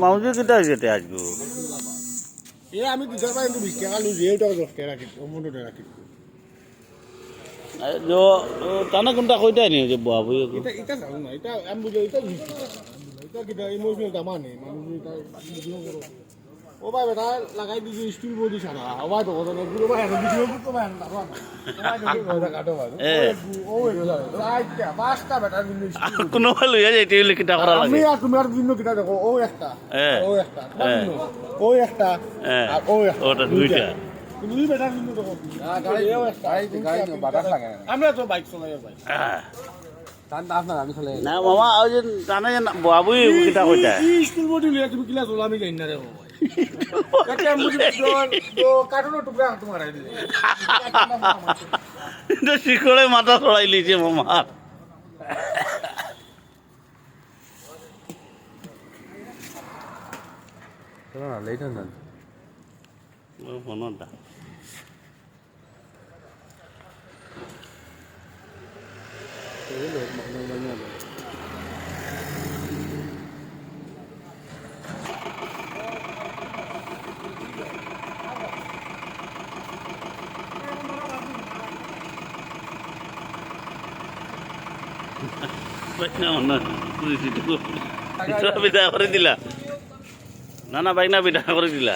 মাউজি কিটা হয়েছে তে আজকে আমি 2 টাকা কিন্তু 20 টাকা লুজি এটা 10 টাকা রাখি 15 টাকা রাখি টানা কোনটা কইতাই নি যে বাবু এটা জানো না এটা আমি বুঝি এটা এটা কিটা ইমোশনাল দামা নেই মানুষ এটা বুঝিও করো ও ভাই বেটা লাগাই দিছি স্টিল বডি সারা ও ভাই তো কথা গুলো ভাই এটা ভিডিও করতে ভাই না ভাই ওটা কাটো ভাই ও এটা আইটা পাঁচটা বেটা কিন্তু কোন লইয়া যাইতে হইলে কিটা করা লাগে আমি আর তুমি আর দিন কিটা দেখো ও একটা ও একটা আর ও একটা ওটা দুইটা তুমি বেটা কিন্তু দেখো গাড়ি বাতাস লাগে আমরা তো বাইক চলাই ভাই টান আপনার আমি চলাই না মামা ওই যে টানা বাবুই কিটা কইতা স্কুল বডি লিয়া তুমি কিলা চলা আমি জানি না রে ভাই এটা মুজি তো কাটুনো টুকরা তোমার আই দিলে এটা শিকড়ে মাথা ছড়াই লিছে মামা চলো না লেট হন ও ফোনটা বিদা করে দিলা না না বাইক না বিদা করে দিলা